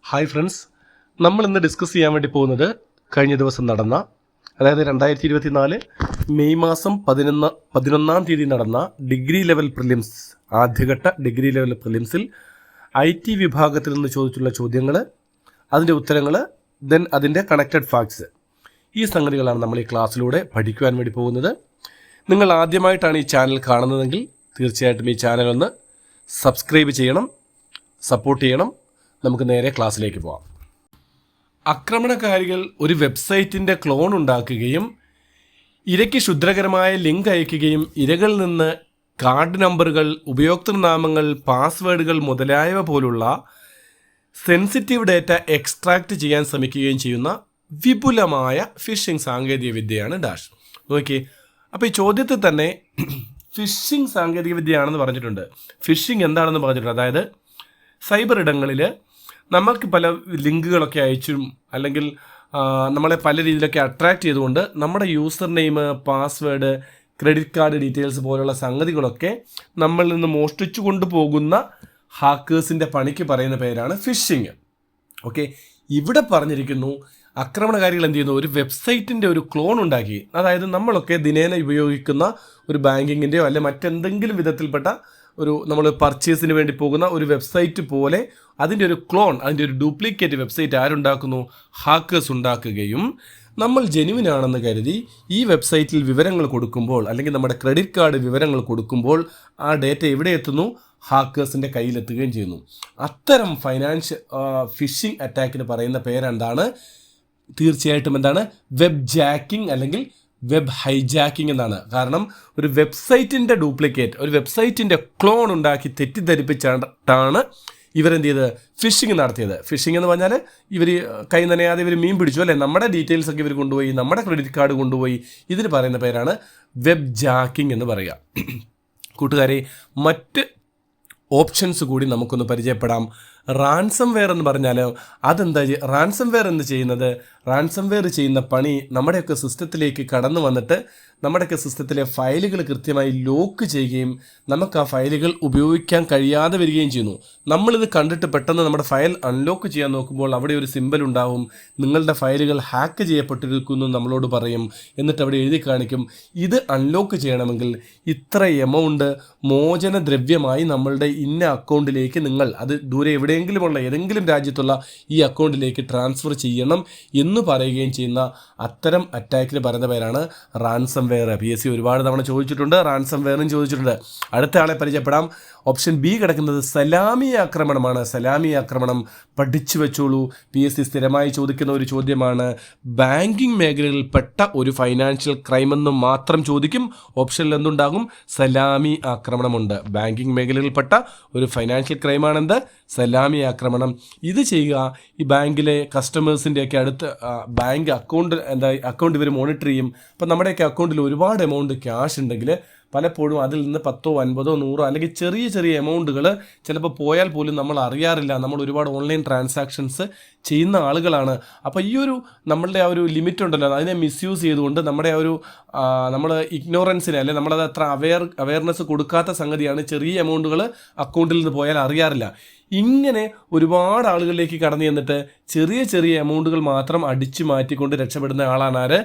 Hi friends, നമ്മൾ ഇന്ന് discuss ചെയ്യാൻ വേണ്ടി പോകുന്നത് കഴിഞ്ഞ ദിവസം നടന്ന, അതായത് 2024 മെയ് മാസം 11-ാം തീയതി നടന്ന ഡിഗ്രി ലെവൽ പ്രിലിംസ്, ആദ്യഘട്ട ഡിഗ്രി ലെവൽ പ്രിലിംസിൽ IT വിഭാഗത്തിൽ നിന്ന് ചോദിച്ചുള്ള ചോദ്യങ്ങൾ, അതിൻ്റെ ഉത്തരങ്ങൾ, ദെൻ അതിൻ്റെ കണക്റ്റഡ് ഫാക്ട്സ്, ഈ സംഗതികളാണ് നമ്മൾ ഈ ക്ലാസ്സിലൂടെ പഠിക്കുവാൻ വേണ്ടി പോകുന്നത്. നിങ്ങൾ ആദ്യമായിട്ടാണ് ഈ ചാനൽ കാണുന്നതെങ്കിൽ തീർച്ചയായിട്ടും ഈ ചാനൽ ഒന്ന് സബ്സ്ക്രൈബ് ചെയ്യണം, സപ്പോർട്ട് ചെയ്യണം. നമുക്ക് നേരെ ക്ലാസ്സിലേക്ക് പോകാം. ആക്രമണകാരികൾ ഒരു വെബ്സൈറ്റിൻ്റെ ക്ലോൺ ഉണ്ടാക്കുകയും ഇരയ്ക്ക് ക്ഷുദ്രകരമായ ലിങ്ക് അയക്കുകയും ഇരകളിൽ നിന്ന് കാർഡ് നമ്പറുകൾ, ഉപയോക്തൃനാമങ്ങൾ, പാസ്വേഡുകൾ മുതലായവ പോലുള്ള സെൻസിറ്റീവ് ഡാറ്റ എക്സ്ട്രാക്റ്റ് ചെയ്യാൻ ശ്രമിക്കുകയും ചെയ്യുന്ന വിപുലമായ ഫിഷിംഗ് സാങ്കേതികവിദ്യയാണ് ഡാഷ്. നോക്കിയേ, അപ്പോൾ ഈ ചോദ്യത്തിൽ തന്നെ ഫിഷിംഗ് സാങ്കേതികവിദ്യയാണെന്ന് പറഞ്ഞിട്ടുണ്ട്. ഫിഷിംഗ് എന്താണെന്ന് പറഞ്ഞിട്ടുണ്ട്. അതായത് സൈബർ ഇടങ്ങളിൽ നമുക്ക് പല ലിങ്കുകളൊക്കെ അയച്ചും അല്ലെങ്കിൽ നമ്മളെ പല രീതിയിലൊക്കെ അട്രാക്റ്റ് ചെയ്തുകൊണ്ട് നമ്മുടെ user name, password, credit card details പോലുള്ള സംഗതികളൊക്കെ നമ്മളിൽ നിന്ന് മോഷ്ടിച്ചു കൊണ്ടുപോകുന്ന ഹാക്കേഴ്സിൻ്റെ പണിക്ക് പറയുന്ന പേരാണ് ഫിഷിംഗ്. ഓക്കെ, ഇവിടെ പറഞ്ഞിരിക്കുന്നു ആക്രമണകാരികൾ എന്ത് ചെയ്യുന്നു, ഒരു വെബ്സൈറ്റിൻ്റെ ഒരു ക്ലോൺ ഉണ്ടാക്കി. അതായത് നമ്മളൊക്കെ ദിനേന ഉപയോഗിക്കുന്ന ഒരു ബാങ്കിങ്ങിൻ്റെയോ അല്ലെ മറ്റെന്തെങ്കിലും വിധത്തിൽപ്പെട്ട ഒരു നമ്മൾ പർച്ചേസിന് വേണ്ടി പോകുന്ന ഒരു വെബ്സൈറ്റ് പോലെ അതിൻ്റെ ഒരു ക്ലോൺ, അതിൻ്റെ ഒരു ഡ്യൂപ്ലിക്കേറ്റ് വെബ്സൈറ്റ് ആരുണ്ടാക്കുന്നു? ഹാക്കേഴ്സ് ഉണ്ടാക്കുകയും നമ്മൾ ജെന്യുവിൻ ആണെന്ന് കരുതി ഈ വെബ്സൈറ്റിൽ വിവരങ്ങൾ കൊടുക്കുമ്പോൾ അല്ലെങ്കിൽ നമ്മുടെ ക്രെഡിറ്റ് കാർഡ് വിവരങ്ങൾ കൊടുക്കുമ്പോൾ ആ ഡേറ്റ എവിടെ എത്തുന്നു? ഹാക്കേഴ്സിൻ്റെ കയ്യിലെത്തുകയും ചെയ്യുന്നു. അത്തരം ഫിഷിംഗ് അറ്റാക്കിന് പറയുന്ന പേരെന്താണ്? തീർച്ചയായിട്ടും എന്താണ്? വെബ് ജാക്കിംഗ് അല്ലെങ്കിൽ വെബ് ഹൈജാക്കിംഗ് എന്നാണ്. കാരണം ഒരു വെബ്സൈറ്റിൻ്റെ ഡ്യൂപ്ലിക്കേറ്റ്, ഒരു വെബ്സൈറ്റിൻ്റെ ക്ലോൺ ഉണ്ടാക്കി തെറ്റിദ്ധരിപ്പിച്ചിട്ടാണ് ഇവരെന്ത് ചെയ്ത് ഫിഷിംഗ് നടത്തിയത്. ഫിഷിംഗ് എന്ന് പറഞ്ഞാൽ ഇവർ കൈ നനയാതെ ഇവർ മീൻ പിടിച്ചു അല്ലേ, നമ്മുടെ ഡീറ്റെയിൽസ് ഒക്കെ ഇവർ കൊണ്ടുപോയി, നമ്മുടെ ക്രെഡിറ്റ് കാർഡ് കൊണ്ടുപോയി. ഇതിന് പറയുന്ന പേരാണ് വെബ് ജാക്കിംഗ് എന്ന് പറയുക. കൂട്ടുകാരെ, മറ്റ് ഓപ്ഷൻസ് കൂടി നമുക്കൊന്ന് പരിചയപ്പെടാം. റാൻസം വെയർ എന്ന് പറഞ്ഞാൽ അതെന്താ? റാൻസം വെയർ എന്ന് ചെയ്യുന്നത്, റാൻസം വെയർ ചെയ്യുന്ന പണി നമ്മുടെയൊക്കെ സിസ്റ്റത്തിലേക്ക് കടന്നു വന്നിട്ട് നമ്മുടെയൊക്കെ സിസ്റ്റത്തിലെ ഫയലുകൾ കൃത്യമായി ലോക്ക് ചെയ്യുകയും നമുക്ക് ആ ഫയലുകൾ ഉപയോഗിക്കാൻ കഴിയാതെ വരികയും ചെയ്യുന്നു. നമ്മളിത് കണ്ടിട്ട് പെട്ടെന്ന് നമ്മുടെ ഫയൽ അൺലോക്ക് ചെയ്യാൻ നോക്കുമ്പോൾ അവിടെ ഒരു സിമ്പൽ ഉണ്ടാവും, നിങ്ങളുടെ ഫയലുകൾ ഹാക്ക് ചെയ്യപ്പെട്ടിരിക്കുന്നു നമ്മളോട് പറയും. എന്നിട്ട് അവിടെ എഴുതി കാണിക്കും, ഇത് അൺലോക്ക് ചെയ്യണമെങ്കിൽ ഇത്ര എമൗണ്ട് മോചനദ്രവ്യമായി നമ്മളുടെ ഇന്ന അക്കൗണ്ടിലേക്ക് നിങ്ങൾ, അത് ദൂരെ എവിടെയെങ്കിലുമുള്ള ഏതെങ്കിലും രാജ്യത്തുള്ള ഈ അക്കൗണ്ടിലേക്ക് ട്രാൻസ്ഫർ ചെയ്യണം എന്ന് പറയുകയും ചെയ്യുന്ന അത്തരം അറ്റാക്കിന് പറയുന്ന പേരാണ് റാൻസം വെയർ. PSC ഒരുപാട് തവണ ചോദിച്ചിട്ടുണ്ട്, റാൻസം വെയറും ചോദിച്ചിട്ടുണ്ട്. അടുത്ത ആളെ പരിചയപ്പെടാം. ഓപ്ഷൻ ബി കിടക്കുന്നത് സലാമി ആക്രമണമാണ്. സലാമി ആക്രമണം പഠിച്ചു വെച്ചോളൂ, PSC സ്ഥിരമായി ചോദിക്കുന്ന ഒരു ചോദ്യമാണ്. ബാങ്കിങ് മേഖലയിൽപ്പെട്ട ഒരു ഫൈനാൻഷ്യൽ ക്രൈം എന്ന് മാത്രം ചോദിക്കും. ഓപ്ഷനിൽ എന്തുണ്ടാകും? സലാമി ആക്രമണമുണ്ട്. ബാങ്കിങ് മേഖലയിൽപ്പെട്ട ഒരു ഫൈനാൻഷ്യൽ ക്രൈമാണെന്ത്? സലാമി ആക്രമണം. ഇത് ചെയ്യുക ഈ ബാങ്കിലെ കസ്റ്റമേഴ്സിൻ്റെയൊക്കെ അടുത്ത് ബാങ്ക് അക്കൗണ്ട് ഇവർ മോണിറ്റർ ചെയ്യും. അപ്പം നമ്മുടെയൊക്കെ അക്കൗണ്ടിൽ ഒരുപാട് എമൗണ്ട് ക്യാഷ് ഉണ്ടെങ്കിൽ പലപ്പോഴും അതിൽ നിന്ന് 10, 50, 100 അല്ലെങ്കിൽ ചെറിയ ചെറിയ എമൗണ്ടുകൾ ചിലപ്പോൾ പോയാൽ പോലും നമ്മൾ അറിയാറില്ല. നമ്മൾ ഒരുപാട് ഓൺലൈൻ ട്രാൻസാക്ഷൻസ് ചെയ്യുന്ന ആളുകളാണ്. അപ്പോൾ ഈ ഒരു നമ്മളുടെ ആ ഒരു ലിമിറ്റ് ഉണ്ടല്ലോ, അതിനെ മിസ്യൂസ് ചെയ്തുകൊണ്ട് നമ്മുടെ ആ ഒരു നമ്മൾ ഇഗ്നോറൻസിനെ അല്ലെങ്കിൽ നമ്മളത് അത്ര അവയർനെസ് കൊടുക്കാത്ത സംഗതിയാണ് ചെറിയ എമൗണ്ടുകൾ അക്കൗണ്ടിൽ നിന്ന് പോയാൽ അറിയാറില്ല. ഇങ്ങനെ ഒരുപാട് ആളുകളിലേക്ക് കടന്നു ചെന്നിട്ട് ചെറിയ ചെറിയ എമൗണ്ടുകൾ മാത്രം അടിച്ചു മാറ്റിക്കൊണ്ട് രക്ഷപ്പെടുന്ന ആളാണ് ആര്?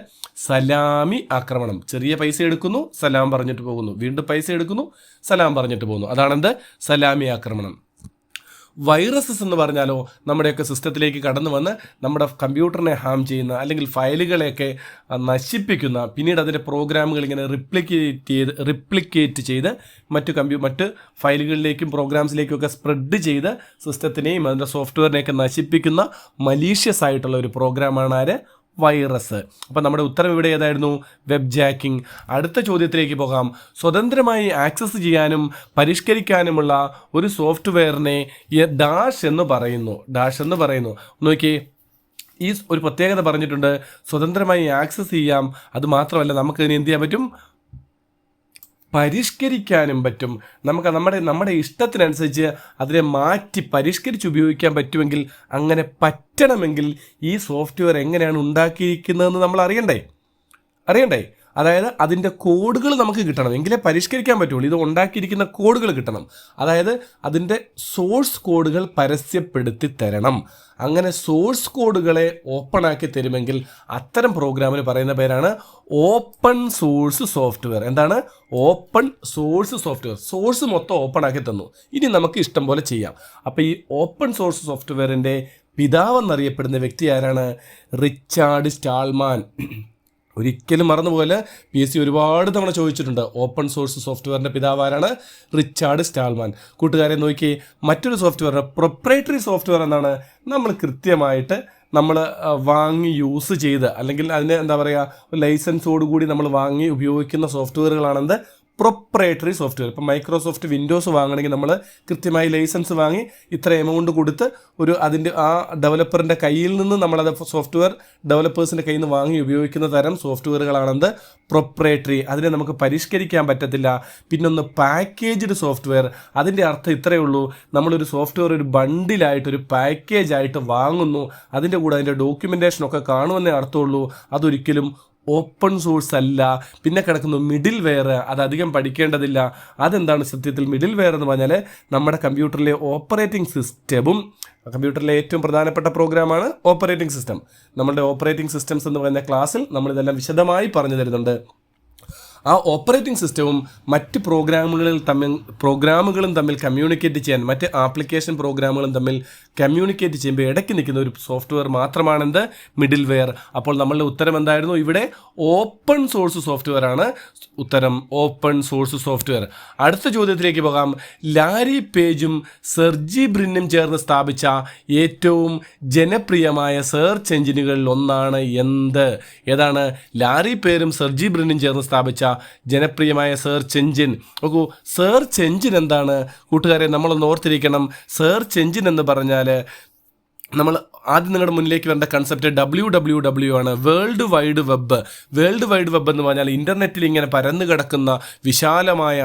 സലാമി ആക്രമണം. ചെറിയ പൈസ എടുക്കുന്നു, സലാം പറഞ്ഞിട്ട് പോകുന്നു, വീണ്ടും പൈസ എടുക്കുന്നു, സലാം പറഞ്ഞിട്ട് പോകുന്നു. അതാണെന്ത്? സലാമി ആക്രമണം. വൈറസസ് എന്ന് പറഞ്ഞാലോ നമ്മുടെയൊക്കെ സിസ്റ്റത്തിലേക്ക് കടന്നു വന്ന് നമ്മുടെ കമ്പ്യൂട്ടറിനെ ഹാം ചെയ്യുന്ന അല്ലെങ്കിൽ ഫയലുകളെയൊക്കെ നശിപ്പിക്കുന്ന, പിന്നീട് അതിൻ്റെ പ്രോഗ്രാമുകൾ ഇങ്ങനെ റിപ്ലിക്കേറ്റ് ചെയ്ത് മറ്റ് ഫയലുകളിലേക്കും പ്രോഗ്രാംസിലേക്കും ഒക്കെ സ്പ്രെഡ് ചെയ്ത് സിസ്റ്റത്തിനെയും അതിൻ്റെ സോഫ്റ്റ്വെയറിനെയൊക്കെ നശിപ്പിക്കുന്ന മലീഷ്യസ് ആയിട്ടുള്ള ഒരു പ്രോഗ്രാമാണ് ആര്? വൈറസ്. അപ്പം നമ്മുടെ ഉത്തരം ഇവിടെ ഏതായിരുന്നു? Web jacking. അടുത്ത ചോദ്യത്തിലേക്ക് പോകാം. സ്വതന്ത്രമായി ആക്സസ് ചെയ്യാനും പരിഷ്കരിക്കാനുമുള്ള ഒരു സോഫ്റ്റ്വെയറിനെ ഡാഷ് എന്ന് പറയുന്നു. നോക്കിയേ, ഈ ഒരു പ്രത്യേകത പറഞ്ഞിട്ടുണ്ട്, സ്വതന്ത്രമായി ആക്സസ് ചെയ്യാം. അത് മാത്രമല്ല, നമുക്കതിന് എന്ത് ചെയ്യാൻ പറ്റും? പരിഷ്കരിക്കാനും പറ്റും. നമുക്ക് നമ്മുടെ ഇഷ്ടത്തിനനുസരിച്ച് അതിനെ മാറ്റി പരിഷ്കരിച്ച് ഉപയോഗിക്കാൻ പറ്റുമെങ്കിൽ, അങ്ങനെ പറ്റണമെങ്കിൽ ഈ സോഫ്റ്റ്വെയർ എങ്ങനെയാണ് ഉണ്ടാക്കിയിരിക്കുന്നതെന്ന് നമ്മൾ അറിയണ്ടേ? അതായത് അതിൻ്റെ കോഡുകൾ നമുക്ക് കിട്ടണം, എങ്കിലേ പരിഷ്കരിക്കാൻ പറ്റുള്ളൂ. ഇത് ഉണ്ടാക്കിയിരിക്കുന്ന കോഡുകൾ കിട്ടണം, അതായത് അതിൻ്റെ സോഴ്സ് കോഡുകൾ പരസ്യപ്പെടുത്തി തരണം. അങ്ങനെ സോഴ്സ് കോഡുകളെ ഓപ്പൺ ആക്കി തരുമെങ്കിൽ അത്തരം പ്രോഗ്രാമിന് പറയുന്ന പേരാണ് ഓപ്പൺ സോഴ്സ് സോഫ്റ്റ്വെയർ. എന്താണ് ഓപ്പൺ സോഴ്സ് സോഫ്റ്റ്വെയർ? സോഴ്സ് മൊത്തം ഓപ്പൺ ആക്കി തന്നു, ഇനി നമുക്ക് ഇഷ്ടം പോലെ ചെയ്യാം. അപ്പോൾ ഈ ഓപ്പൺ സോഴ്സ് സോഫ്റ്റ്വെയറിൻ്റെ പിതാവെന്നറിയപ്പെടുന്ന വ്യക്തി ആരാണ്? Richard Stallman. ഒരിക്കലും മറന്നുപോലെ PSC ഒരുപാട് തവണ ചോദിച്ചിട്ടുണ്ട്, ഓപ്പൺ സോഴ്സ് സോഫ്റ്റ്വെയറിൻ്റെ പിതാവ് ആരാണ്? Richard Stallman. കൂട്ടുകാരെ നോക്കി, മറ്റൊരു സോഫ്റ്റ്വെയർ പ്രൊപ്രൈറ്ററി സോഫ്റ്റ്വെയർ എന്നാണ് നമ്മൾ കൃത്യമായിട്ട് നമ്മൾ വാങ്ങി യൂസ് ചെയ്ത്, അല്ലെങ്കിൽ അതിന് എന്താ പറയുക, ലൈസൻസോടുകൂടി നമ്മൾ വാങ്ങി ഉപയോഗിക്കുന്ന സോഫ്റ്റ്വെയറുകളാണെന്ത്? Proprietary software. ഇപ്പം മൈക്രോസോഫ്റ്റ് വിൻഡോസ് വാങ്ങണമെങ്കിൽ നമ്മൾ കൃത്യമായി ലൈസൻസ് വാങ്ങി ഇത്ര എമൗണ്ട് കൊടുത്ത് അതിൻ്റെ ആ ഡെവലപ്പറിൻ്റെ കയ്യിൽ നിന്ന് നമ്മളത് സോഫ്റ്റ്വെയർ ഡെവലപ്പേഴ്സിൻ്റെ കയ്യിൽ നിന്ന് വാങ്ങി ഉപയോഗിക്കുന്ന തരം സോഫ്റ്റ്വെയറുകളാണെന്ത്? പ്രൊപ്രൈറ്ററി. അതിനെ നമുക്ക് പരിഷ്കരിക്കാൻ പറ്റത്തില്ല. പിന്നൊന്ന് പാക്കേജ്ഡ് സോഫ്റ്റ്വെയർ. അതിൻ്റെ അർത്ഥം ഇത്രയേ ഉള്ളൂ, നമ്മളൊരു സോഫ്റ്റ്വെയർ ഒരു ബണ്ടിലായിട്ട്, ഒരു പാക്കേജായിട്ട് വാങ്ങുന്നു, അതിൻ്റെ കൂടെ അതിൻ്റെ ഡോക്യുമെൻറ്റേഷനൊക്കെ കാണുമെന്നേ അർത്ഥമുള്ളൂ. അതൊരിക്കലും ഓപ്പൺ സോഴ്സ് അല്ല. പിന്നെ കിടക്കുന്നു മിഡിൽ വെയർ. അതധികം പഠിക്കേണ്ടതില്ല. അതെന്താണ് സത്യത്തിൽ മിഡിൽ വെയർ എന്ന് പറഞ്ഞാൽ? നമ്മുടെ കമ്പ്യൂട്ടറിലെ ഓപ്പറേറ്റിംഗ് സിസ്റ്റവും, കമ്പ്യൂട്ടറിലെ ഏറ്റവും പ്രധാനപ്പെട്ട പ്രോഗ്രാമാണ് ഓപ്പറേറ്റിംഗ് സിസ്റ്റം. നമ്മുടെ ഓപ്പറേറ്റിംഗ് സിസ്റ്റംസ് എന്ന് പറയുന്ന ക്ലാസ്സിൽ നമ്മളിതെല്ലാം വിശദമായി പറഞ്ഞു തരുന്നുണ്ട്. ആ ഓപ്പറേറ്റിംഗ് സിസ്റ്റവും മറ്റ് പ്രോഗ്രാമുകളും തമ്മിൽ കമ്മ്യൂണിക്കേറ്റ് ചെയ്യാൻ, മറ്റ് ആപ്ലിക്കേഷൻ പ്രോഗ്രാമുകളും തമ്മിൽ കമ്മ്യൂണിക്കേറ്റ് ചെയ്യുമ്പോൾ ഇടയ്ക്ക് നിൽക്കുന്ന ഒരു സോഫ്റ്റ്വെയർ മാത്രമാണെന്ത്? Middle wear. അപ്പോൾ നമ്മളുടെ ഉത്തരം എന്തായിരുന്നു? ഇവിടെ ഓപ്പൺ സോഴ്സ് സോഫ്റ്റ്വെയർ ആണ് ഉത്തരം. Open source software. അടുത്ത ചോദ്യത്തിലേക്ക് പോകാം. ലാരി പേജും സെർജി ബ്രിന്നും ചേർന്ന് സ്ഥാപിച്ച ഏറ്റവും ജനപ്രിയമായ സെർച്ച് എഞ്ചിനുകളിൽ ഒന്നാണ് എന്ത്? ഏതാണ്? ലാരി പേരും സെർജി ബ്രിന്നും ചേർന്ന് സ്ഥാപിച്ച ജനപ്രിയമായ സെർച്ച് എഞ്ചിൻ. നോക്കൂ, സെർച്ച് എഞ്ചിൻ എന്താണ് കൂട്ടുകാരെ? നമ്മളൊന്ന് ഓർത്തിരിക്കണം. സെർച്ച് എഞ്ചിൻ എന്ന് പറഞ്ഞാൽ നമ്മൾ ആദ്യം നിങ്ങളുടെ മുന്നിലേക്ക് വരേണ്ട കൺസെപ്റ്റ് WWW ആണ്, world wide web. World wide web എന്ന് പറഞ്ഞാൽ ഇൻ്റർനെറ്റിൽ ഇങ്ങനെ പരന്നു കിടക്കുന്ന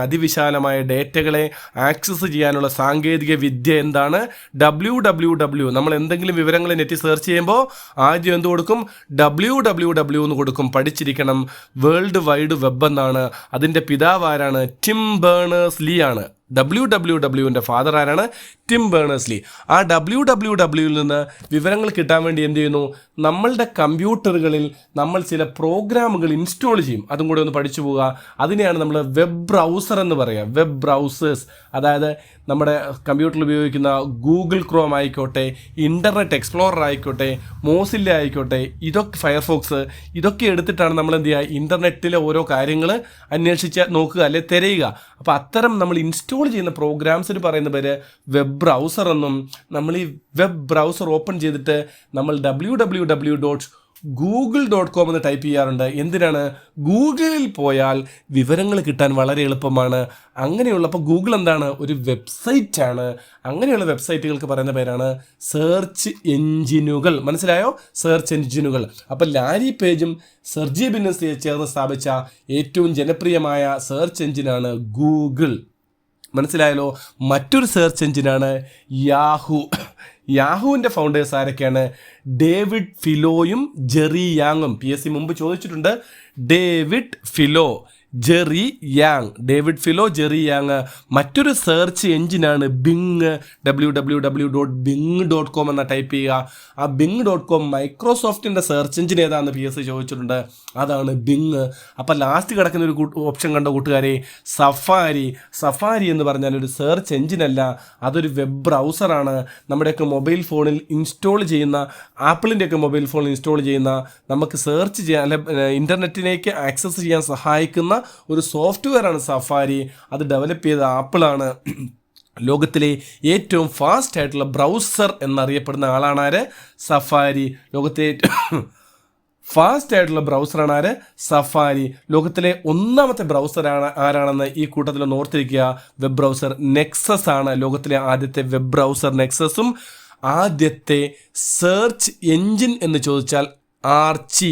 അതിവിശാലമായ ഡേറ്റകളെ ആക്സസ് ചെയ്യാനുള്ള സാങ്കേതിക വിദ്യ എന്താണ്? WWW. നമ്മൾ എന്തെങ്കിലും വിവരങ്ങൾ നെറ്റിൽ സെർച്ച് ചെയ്യുമ്പോൾ ആദ്യം എന്ത് കൊടുക്കും? WWW എന്ന് കൊടുക്കും. പഠിച്ചിരിക്കണം. വേൾഡ് വൈഡ് വെബ് എന്നാണ്. അതിൻ്റെ പിതാവ് ആരാണ്? ടിം ബേണേഴ്സ്-ലീ ആണ്. WWWൻ്റെ ഫാദർ ആരാണ്? Tim burners-Lee. ആ WWWയിൽ നിന്ന് വിവരങ്ങൾ കിട്ടാൻ വേണ്ടി എന്ത് ചെയ്യുന്നു? നമ്മളുടെ കമ്പ്യൂട്ടറുകളിൽ നമ്മൾ ചില പ്രോഗ്രാമുകൾ ഇൻസ്റ്റാൾ ചെയ്യും. അതും കൂടെ ഒന്ന് പഠിച്ചു പോവുക. അതിനെയാണ് നമ്മൾ വെബ് ബ്രൗസർ എന്ന് പറയുക. വെബ് ബ്രൗസേഴ്സ്, അതായത് നമ്മുടെ കമ്പ്യൂട്ടറിൽ ഉപയോഗിക്കുന്ന ഗൂഗിൾ ക്രോം ആയിക്കോട്ടെ, ഇൻ്റർനെറ്റ് എക്സ്പ്ലോറർ ആയിക്കോട്ടെ, മോസില്ല ആയിക്കോട്ടെ, ഇതൊക്കെ ഫയർഫോക്സ്, ഇതൊക്കെ എടുത്തിട്ടാണ് നമ്മൾ എന്ത് ചെയ്യുക? ഇൻ്റർനെറ്റിലെ ഓരോ കാര്യങ്ങൾ അന്വേഷിച്ച് നോക്കുക, അല്ലെ തിരയുക. അപ്പോൾ അത്തരം നമ്മൾ ഇൻസ്റ്റാൾ ചെയ്യുന്ന പ്രോഗ്രാംസിന് പറയുന്ന പേര് വെബ് ബ്രൗസർ എന്നും. നമ്മൾ ഈ വെബ് ബ്രൗസർ ഓപ്പൺ ചെയ്തിട്ട് നമ്മൾ www.google.com എന്ന് ടൈപ്പ് ചെയ്യാറുണ്ട്. എന്തിനാണ്? ഗൂഗിളിൽ പോയാൽ വിവരങ്ങൾ കിട്ടാൻ വളരെ എളുപ്പമാണ്. അങ്ങനെയുള്ളപ്പോൾ ഗൂഗിൾ എന്താണ്? ഒരു വെബ്സൈറ്റ് ആണ്. അങ്ങനെയുള്ള വെബ്സൈറ്റുകൾക്ക് പറയുന്ന പേരാണ് സെർച്ച് എഞ്ചിനുകൾ. മനസ്സിലായോ? സെർച്ച് എഞ്ചിനുകൾ. അപ്പോൾ ലാരി പേജും സെർജി ബ്രിന്നും ചേർന്ന് സ്ഥാപിച്ച ഏറ്റവും ജനപ്രിയമായ സെർച്ച് എഞ്ചിനാണ് ഗൂഗിൾ. മനസ്സിലായല്ലോ? മറ്റൊരു സെർച്ച് എഞ്ചിനാണ് യാഹൂ. യാഹുവിൻ്റെ ഫൗണ്ടേഴ്സ് ആരൊക്കെയാണ്? ഡേവിഡ് ഫിലോയും ജെറി യാങ്ങും. PSC മുമ്പ് ചോദിച്ചിട്ടുണ്ട്. David Filo, Jerry Yang. David Filo, Jerry Yang. മറ്റൊരു സെർച്ച് എഞ്ചിനാണ് ബിങ്. www.bing.com എന്ന ടൈപ്പ് ചെയ്യുക. ആ bing.com മൈക്രോസോഫ്റ്റിൻ്റെ സെർച്ച് എഞ്ചിൻ ഏതാണെന്ന് PSC ചോദിച്ചിട്ടുണ്ട്. അതാണ് ബിങ്. അപ്പോൾ ലാസ്റ്റ് കിടക്കുന്ന ഒരു ഓപ്ഷൻ കണ്ട കൂട്ടുകാരെ, സഫാരി. സഫാരി എന്ന് പറഞ്ഞാൽ ഒരു സെർച്ച് എഞ്ചിനല്ല, അതൊരു വെബ് ബ്രൗസറാണ്. നമ്മുടെയൊക്കെ മൊബൈൽ ഫോണിൽ ഇൻസ്റ്റാൾ ചെയ്യുന്ന, ആപ്പിളിൻ്റെയൊക്കെ മൊബൈൽ ഫോണിൽ ഇൻസ്റ്റാൾ ചെയ്യുന്ന, നമുക്ക് സെർച്ച് ചെയ്യാൻ, അല്ലെ ഇൻ്റർനെറ്റിലേക്ക് ആക്സസ് ചെയ്യാൻ സഹായിക്കുന്ന ഒരു സോഫ്റ്റ്വെയറാണ് സഫാരി. അത് ഡെവലപ്പ് ചെയ്ത ആപ്പിളാണ്. ലോകത്തിലെ ഏറ്റവും ഫാസ്റ്റ് ആയിട്ടുള്ള ബ്രൗസർ എന്നറിയപ്പെടുന്ന ആളാണ് ആര്? സഫാരി. ലോകത്തിലെ ഫാസ്റ്റ് ആയിട്ടുള്ള ബ്രൗസറാണ് ആര്? സഫാരി. ലോകത്തിലെ ഒന്നാമത്തെ ബ്രൗസർ ആരാണെന്ന് ഈ കൂട്ടത്തിൽ ഒന്ന് ഓർത്തിരിക്കുക. വെബ് ബ്രൗസർ നെക്സസ് ആണ്. ലോകത്തിലെ ആദ്യത്തെ വെബ് ബ്രൗസർ നെക്സസും. ആദ്യത്തെ സെർച്ച് എഞ്ചിൻ എന്ന് ചോദിച്ചാൽ ആർച്ചി,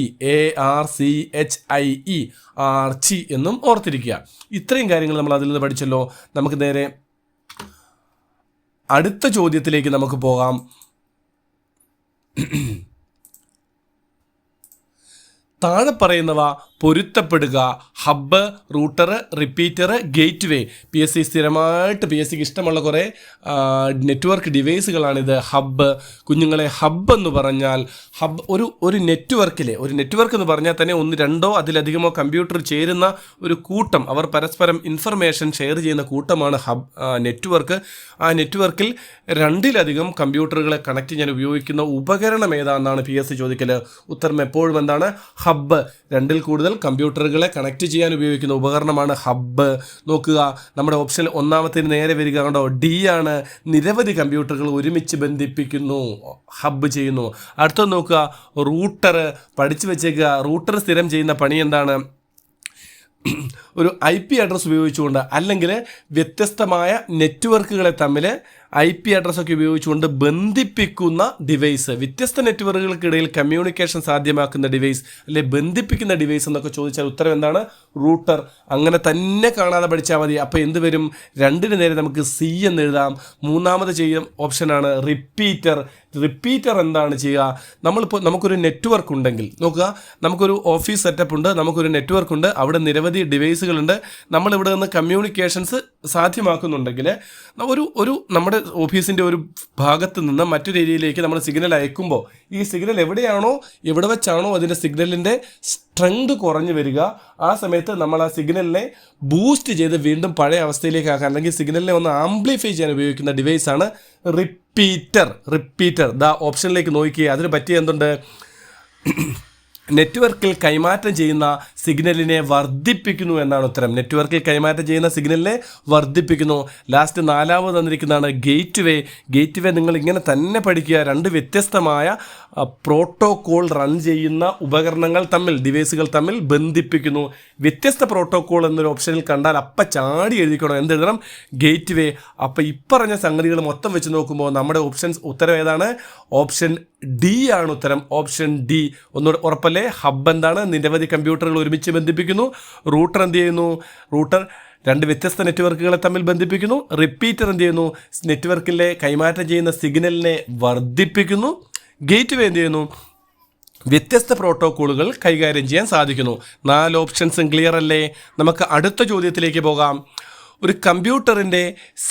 ARCHIE, ആർച്ചി എന്നും ഓർത്തിരിക്കുക. ഇത്രയും കാര്യങ്ങൾ നമ്മൾ അതിൽ നിന്ന് പഠിച്ചല്ലോ. നമുക്ക് നേരെ അടുത്ത ചോദ്യത്തിലേക്ക് നമുക്ക് പോകാം. താഴെ പറയുന്നവ പൊരുത്തപ്പെടുക. Hub, router, repeater, gateway. PSC സ്ഥിരമായിട്ട് PSCക്ക് ഇഷ്ടമുള്ള കുറേ നെറ്റ്വർക്ക് ഡിവൈസുകളാണിത്. ഹബ്ബ് കുഞ്ഞുങ്ങളെ, ഹബ്ബ് എന്ന് പറഞ്ഞാൽ ഒരു നെറ്റ്വർക്ക് എന്ന് പറഞ്ഞാൽ തന്നെ ഒന്ന് രണ്ടോ അതിലധികമോ കമ്പ്യൂട്ടർ ചേരുന്ന ഒരു കൂട്ടം, അവർ പരസ്പരം ഇൻഫർമേഷൻ ഷെയർ ചെയ്യുന്ന കൂട്ടമാണ് നെറ്റ്വർക്ക്. ആ നെറ്റ്വർക്കിൽ രണ്ടിലധികം കമ്പ്യൂട്ടറുകളെ കണക്ട് ചെയ്യാൻ ഉപയോഗിക്കുന്ന ഉപകരണം ഏതാണെന്നാണ് PSC ചോദിക്കൽ. ഉത്തരം എപ്പോഴും എന്താണ്? ഹബ്ബ്. രണ്ടിൽ കൂടുതൽ കമ്പ്യൂട്ടറുകളെ കണക്ട് ചെയ്യാൻ ഉപയോഗിക്കുന്ന ഉപകരണമാണ് ഹബ്ബ്. നോക്കുക, നമ്മുടെ ഓപ്ഷൻ ഒന്നാമത്തിന് നേരെ വരിക, കണ്ടോ, D ആണ്. നിരവധി കമ്പ്യൂട്ടറുകൾ ഒരുമിച്ച് ബന്ധിപ്പിക്കുന്നു, ഹബ്ബ് ചെയ്യുന്നു. അടുത്ത നോക്കുക, റൂട്ടർ. പഠിച്ചു വെച്ചേക്കുക, റൂട്ടർ സ്ഥിരം ചെയ്യുന്ന പണി എന്താണ്? ഒരു IP അഡ്രസ്സ് ഉപയോഗിച്ചുകൊണ്ട് അല്ലെങ്കിൽ വ്യത്യസ്തമായ നെറ്റ്വർക്കുകളെ തമ്മിൽ IP അഡ്രസ്സൊക്കെ ഉപയോഗിച്ചുകൊണ്ട് ബന്ധിപ്പിക്കുന്ന ഡിവൈസ്, വ്യത്യസ്ത നെറ്റ്വർക്കുകൾക്കിടയിൽ കമ്മ്യൂണിക്കേഷൻ സാധ്യമാക്കുന്ന ഡിവൈസ് അല്ലെ ബന്ധിപ്പിക്കുന്ന ഡിവൈസ് എന്നൊക്കെ ചോദിച്ചാൽ ഉത്തരം എന്താണ്? റൂട്ടർ. അങ്ങനെ തന്നെ കാണാതെ പഠിച്ചാൽ മതി. അപ്പോൾ എന്ത് വരും? രണ്ടിന് നേരെ നമുക്ക് C എന്ന് എഴുതാം. മൂന്നാമത് ചെയ്യുന്ന ഓപ്ഷനാണ് റിപ്പീറ്റർ. റിപ്പീറ്റർ എന്താണ് ചെയ്യുക? നമുക്കൊരു നെറ്റ്വർക്ക് ഉണ്ടെങ്കിൽ നോക്കുക, നമുക്കൊരു ഓഫീസ് സെറ്റപ്പ് ഉണ്ട്, നമുക്കൊരു നെറ്റ്വർക്ക് ഉണ്ട്, അവിടെ നിരവധി ഡിവൈസുകളുണ്ട്. നമ്മളിവിടെ നിന്ന് കമ്മ്യൂണിക്കേഷൻസ് സാധ്യമാക്കുന്നുണ്ടെങ്കിൽ നമ്മുടെ ഓഫീസിൻ്റെ ഒരു ഭാഗത്ത് നിന്ന് മറ്റൊരു ഏരിയയിലേക്ക് നമ്മൾ സിഗ്നൽ അയക്കുമ്പോൾ ഈ സിഗ്നൽ എവിടെ വെച്ചാണോ അതിൻ്റെ സിഗ്നലിൻ്റെ സ്ട്രെങ്ത് കുറഞ്ഞു വരിക, ആ സമയത്ത് നമ്മൾ ആ സിഗ്നലിനെ ബൂസ്റ്റ് ചെയ്ത് വീണ്ടും പഴയ അവസ്ഥയിലേക്ക് ആക്കാൻ അല്ലെങ്കിൽ സിഗ്നലിനെ ഒന്ന് ആംപ്ലിഫൈ ചെയ്യാൻ ഉപയോഗിക്കുന്ന ഡിവൈസാണ് റിപ്പീറ്റർ. ഓപ്ഷനിലേക്ക് നോക്കിയേ, അതിന് പറ്റിയ എന്തുണ്ട്? നെറ്റ്വർക്കിൽ കൈമാറ്റം ചെയ്യുന്ന സിഗ്നലിനെ വർദ്ധിപ്പിക്കുന്നു എന്നാണ് ഉത്തരം. നെറ്റ്വർക്കിൽ കൈമാറ്റം ചെയ്യുന്ന സിഗ്നലിനെ വർദ്ധിപ്പിക്കുന്നു. ലാസ്റ്റ് നാലാമത് തന്നിരിക്കുന്നതാണ് ഗേറ്റ് വേ. നിങ്ങൾ ഇങ്ങനെ തന്നെ പഠിക്കുക. രണ്ട് വ്യത്യസ്തമായ പ്രോട്ടോകോൾ റൺ ചെയ്യുന്ന ഉപകരണങ്ങൾ തമ്മിൽ, ഡിവൈസുകൾ തമ്മിൽ ബന്ധിപ്പിക്കുന്നു. വ്യത്യസ്ത പ്രോട്ടോകോൾ എന്നൊരു ഓപ്ഷനിൽ കണ്ടാൽ ചാടി എഴുതിക്കണം. എന്തെഴുതണം? ഗേറ്റ് വേ. അപ്പോൾ ഇപ്പറഞ്ഞ സംഗതികൾ മൊത്തം വെച്ച് നോക്കുമ്പോൾ നമ്മുടെ ഉത്തരം ഏതാണ്? ഓപ്ഷൻ D ആണ് ഉത്തരം. Option D. ഒന്നുകൂടെ ഉറപ്പല്ലേ? ഹബ്ബ് എന്താണ്? നിരവധി കമ്പ്യൂട്ടറുകൾ ഒരുമിച്ച് ബന്ധിപ്പിക്കുന്നു. റൂട്ടർ എന്ത് ചെയ്യുന്നു? റൂട്ടർ രണ്ട് വ്യത്യസ്ത നെറ്റ്വർക്കുകളെ തമ്മിൽ ബന്ധിപ്പിക്കുന്നു. റിപ്പീറ്റർ എന്ത് ചെയ്യുന്നു? നെറ്റ്വർക്കിലെ കൈമാറ്റം ചെയ്യുന്ന സിഗ്നലിനെ വർദ്ധിപ്പിക്കുന്നു. ഗേറ്റ് വേ എന്ത് ചെയ്യുന്നു? വ്യത്യസ്ത പ്രോട്ടോക്കോളുകൾ കൈകാര്യം ചെയ്യാൻ സാധിക്കുന്നു. 4 ഓപ്ഷൻസും ക്ലിയർ അല്ലേ? നമുക്ക് അടുത്ത ചോദ്യത്തിലേക്ക് പോകാം. ഒരു കമ്പ്യൂട്ടറിൻ്റെ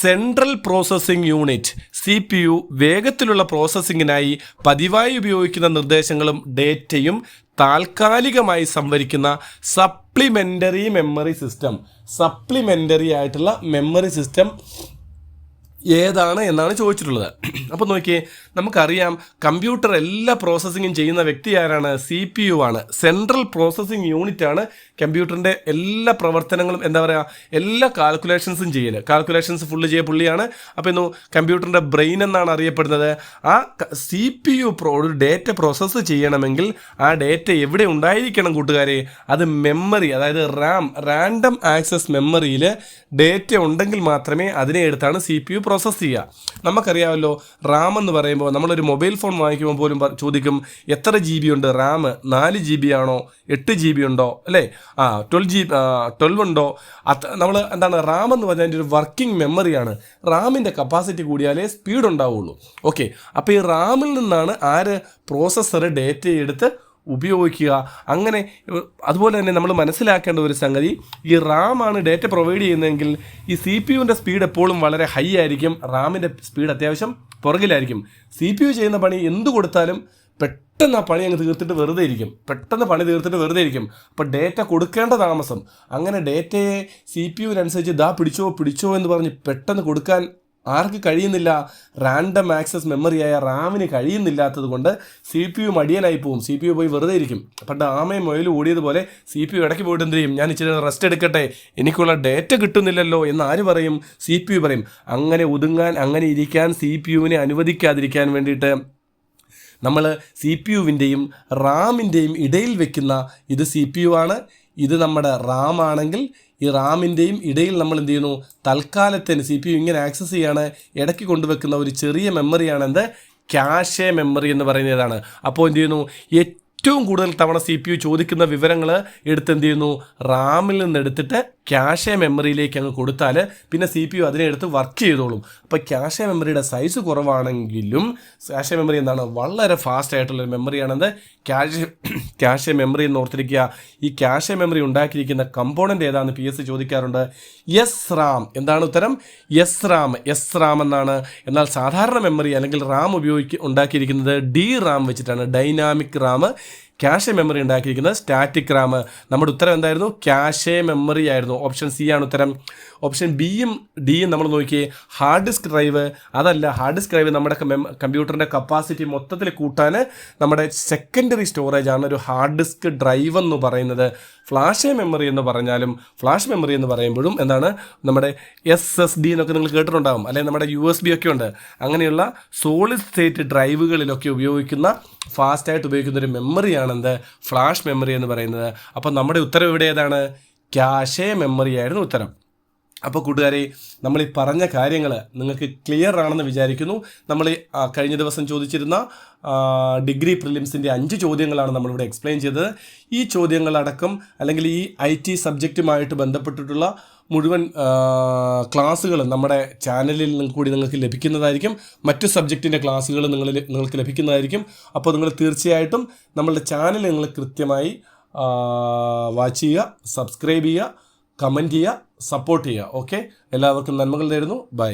സെൻട്രൽ പ്രോസസ്സിംഗ് യൂണിറ്റ് CPU വേഗത്തിലുള്ള പ്രോസസ്സിങ്ങിനായി പതിവായി ഉപയോഗിക്കുന്ന നിർദ്ദേശങ്ങളും ഡേറ്റയും താൽക്കാലികമായി സംഭരിക്കുന്ന സപ്ലിമെൻ്ററി ആയിട്ടുള്ള മെമ്മറി സിസ്റ്റം ഏതാണ് എന്നാണ് ചോദിച്ചിട്ടുള്ളത്. അപ്പോൾ നോക്കിയേ, നമുക്കറിയാം കമ്പ്യൂട്ടർ എല്ലാ പ്രോസസ്സിങ്ങും ചെയ്യുന്ന വ്യക്തി ആരാണ്? CPU ആണ്. സെൻട്രൽ പ്രോസസ്സിംഗ് യൂണിറ്റ് ആണ് കമ്പ്യൂട്ടറിൻ്റെ എല്ലാ പ്രവർത്തനങ്ങളും, എല്ലാ കാൽക്കുലേഷൻസും കാൽക്കുലേഷൻസ് ഫുള്ള് ചെയ്യുക പുള്ളിയാണ്. അപ്പോൾ കമ്പ്യൂട്ടറിൻ്റെ ബ്രെയിൻ എന്നാണ് അറിയപ്പെടുന്നത്. ആ CPU ഒരു ഡേറ്റ പ്രോസസ്സ് ചെയ്യണമെങ്കിൽ ആ ഡേറ്റ എവിടെ ഉണ്ടായിരിക്കണം കൂട്ടുകാരെ? അത് മെമ്മറി, അതായത് റാൻഡം ആക്സസ് മെമ്മറിയിൽ ഡേറ്റ ഉണ്ടെങ്കിൽ മാത്രമേ അതിനെ എടുത്താണ് CPU പ്രോസസ്സ് ചെയ്യുക. നമുക്കറിയാമല്ലോ, റാം എന്ന് പറയുമ്പോൾ നമ്മളൊരു മൊബൈൽ ഫോൺ വാങ്ങിക്കുമ്പോൾ പോലും ചോദിക്കും എത്ര GB ഉണ്ട് റാം? 4 GB ആണോ? 8 GB ഉണ്ടോ? അല്ലേ? 12 ഉണ്ടോ? നമ്മൾ റാം എന്ന് പറഞ്ഞാൽ അതിൻ്റെ ഒരു വർക്കിംഗ് മെമ്മറിയാണ്. റാമിൻ്റെ കപ്പാസിറ്റി കൂടിയാലേ സ്പീഡ് ഉണ്ടാവുള്ളൂ. ഓക്കെ, അപ്പോൾ ഈ റാമിൽ നിന്നാണ് പ്രോസസ്സർ ഡേറ്റ എടുത്ത് ഉപയോഗിക്കുക. അങ്ങനെ അതുപോലെ തന്നെ നമ്മൾ മനസ്സിലാക്കേണ്ട ഒരു സംഗതി, ഈ റാമാണ് ഡേറ്റ പ്രൊവൈഡ് ചെയ്യുന്നതെങ്കിൽ ഈ CPU സ്പീഡ് എപ്പോഴും വളരെ ഹൈ ആയിരിക്കും, റാമിൻ്റെ സ്പീഡ് അത്യാവശ്യം പുറകിലായിരിക്കും. CPU ചെയ്യുന്ന പണി എന്ത് കൊടുത്താലും പെട്ടെന്ന് ആ പണി അങ്ങ് തീർത്തിട്ട് വെറുതെ ഇരിക്കും. അപ്പോൾ ഡേറ്റ കൊടുക്കേണ്ട താമസം, അങ്ങനെ ഡേറ്റയെ CPUവിനനുസരിച്ച് പിടിച്ചോ എന്ന് പറഞ്ഞ് പെട്ടെന്ന് കൊടുക്കാൻ ആർക്ക് കഴിയുന്നില്ല? റാൻഡം ആക്സസ് മെമ്മറിയായ റാമിന് കഴിയുന്നില്ലാത്തത് കൊണ്ട് CPU മടിയനായി പോവും. CPU പോയി വെറുതെ ഇരിക്കും. പണ്ട് ആമയും മുയലും ഓടിയതുപോലെ CPU ഇടയ്ക്ക് പോയിട്ട് എന്ത് ചെയ്യും? ഞാൻ ഇച്ചിരി റെസ്റ്റ് എടുക്കട്ടെ, എനിക്കുള്ള ഡേറ്റ കിട്ടുന്നില്ലല്ലോ എന്ന് ആര് പറയും? CPU പറയും. അങ്ങനെ അങ്ങനെ ഇരിക്കാൻ CPUവിനെ അനുവദിക്കാതിരിക്കാൻ വേണ്ടിയിട്ട് നമ്മൾ CPUവിൻ്റെയും റാമിൻ്റെയും ഇടയിൽ വെക്കുന്ന ഇത് CPU ആണ്, ഇത് നമ്മുടെ റാം ആണെങ്കിൽ ഈ റാമിൻ്റെയും ഇടയിൽ നമ്മൾ എന്ത് ചെയ്യുന്നു? തൽക്കാലത്തിന് CPU ഇങ്ങനെ ആക്സസ് ചെയ്യാണ് ഇടയ്ക്ക് കൊണ്ടുവെക്കുന്ന ഒരു ചെറിയ മെമ്മറിയാണ് ക്യാഷെ മെമ്മറി എന്ന് പറയുന്നതാണ്. അപ്പോൾ എന്ത് ചെയ്യുന്നു? ഏറ്റവും കൂടുതൽ തവണ CPU ചോദിക്കുന്ന വിവരങ്ങൾ എടുത്ത് എന്ത് ചെയ്യുന്നു? റാമിൽ നിന്ന് എടുത്തിട്ട് ക്യാഷെ മെമ്മറിയിലേക്ക് അങ്ങ് കൊടുത്താൽ പിന്നെ CPU അതിനെ എടുത്ത് വർക്ക് ചെയ്തോളും. അപ്പോൾ ക്യാഷെ മെമ്മറിയുടെ സൈസ് കുറവാണെങ്കിലും ക്യാഷെ മെമ്മറി എന്താണ് വളരെ ഫാസ്റ്റ് ആയിട്ടുള്ളൊരു മെമ്മറിയാണെന്ന് ക്യാഷെ മെമ്മറി എന്ന് ഓർത്തിരിക്കുക. ഈ ക്യാഷെ മെമ്മറി ഉണ്ടാക്കിയിരിക്കുന്ന കമ്പോണൻ്റ് ഏതാണെന്ന് PS ചോദിക്കാറുണ്ട്. SRAM. എന്താണ് ഉത്തരം? SRAM എന്നാണ്. എന്നാൽ സാധാരണ മെമ്മറി അല്ലെങ്കിൽ റാം ഉണ്ടാക്കിയിരിക്കുന്നത് DRAM വെച്ചിട്ടാണ്. ഡൈനാമിക് റാം. ക്യാഷെ മെമ്മറി ഉണ്ടാക്കിയിരിക്കുന്നത് സ്റ്റാറ്റിക് റാം. നമ്മുടെ ഉത്തരം എന്തായിരുന്നു? ക്യാഷെ മെമ്മറി ആയിരുന്നു. ഓപ്ഷൻ സി ആണ് ഉത്തരം. ഓപ്ഷൻ ബിയും ഡിയും നമ്മൾ നോക്കിയേ. ഹാർഡ് ഡിസ്ക് ഡ്രൈവ് അതല്ല. ഹാർഡ് ഡിസ്ക് ഡ്രൈവ് നമ്മുടെ കമ്പ്യൂട്ടറിൻ്റെ കപ്പാസിറ്റി മൊത്തത്തിൽ കൂട്ടാൻ നമ്മുടെ സെക്കൻഡറി സ്റ്റോറേജ് ആണ് ഒരു ഹാർഡ് ഡിസ്ക് ഡ്രൈവ് എന്ന് പറയുന്നത്. ഫ്ലാഷ് മെമ്മറി എന്ന് പറയുമ്പോഴും എന്താണ് നമ്മുടെ SSD എന്നൊക്കെ നിങ്ങൾ കേട്ടിട്ടുണ്ടാകും, അല്ലെങ്കിൽ നമ്മുടെ USB ഒക്കെ ഉണ്ട്. അങ്ങനെയുള്ള സോളിഡ് സ്റ്റേറ്റ് ഡ്രൈവുകളിലൊക്കെ ഉപയോഗിക്കുന്ന ഫാസ്റ്റായിട്ട് ഉപയോഗിക്കുന്ന ഒരു മെമ്മറിയാണെന്ത്? ഫ്ലാഷ് മെമ്മറി എന്ന് പറയുന്നത്. അപ്പോൾ നമ്മുടെ ഉത്തരം ഇവിടെ ഏതാണ്? ക്യാഷെ മെമ്മറി ആയിരുന്നു ഉത്തരം. അപ്പോൾ കൂട്ടുകാരെ, നമ്മൾ ഈ പറഞ്ഞ കാര്യങ്ങൾ നിങ്ങൾക്ക് ക്ലിയർ ആണെന്ന് വിചാരിക്കുന്നു. നമ്മൾ കഴിഞ്ഞ ദിവസം ചോദിച്ചിരുന്ന ഡിഗ്രി പ്രിലിംസിൻ്റെ 5 ചോദ്യങ്ങളാണ് നമ്മളിവിടെ എക്സ്പ്ലെയിൻ ചെയ്തത്. ഈ ചോദ്യങ്ങളടക്കം അല്ലെങ്കിൽ ഈ IT സബ്ജക്റ്റുമായിട്ട് ബന്ധപ്പെട്ടിട്ടുള്ള മുഴുവൻ ക്ലാസ്സുകൾ നമ്മുടെ ചാനലിൽ കൂടി നിങ്ങൾക്ക് ലഭിക്കുന്നതായിരിക്കും. മറ്റു സബ്ജക്റ്റിൻ്റെ ക്ലാസ്സുകൾ നിങ്ങൾക്ക് ലഭിക്കുന്നതായിരിക്കും. അപ്പോൾ നിങ്ങൾ തീർച്ചയായിട്ടും നമ്മളുടെ ചാനൽ നിങ്ങൾ കൃത്യമായി വാച്ച് ചെയ്യുക, സബ്സ്ക്രൈബ് ചെയ്യുക, കമൻറ്റ് ചെയ്യുക, സപ്പോർട്ട് ചെയ്യുക. ഓക്കെ, എല്ലാവർക്കും നന്മകൾ നേരുന്നു. ബൈ.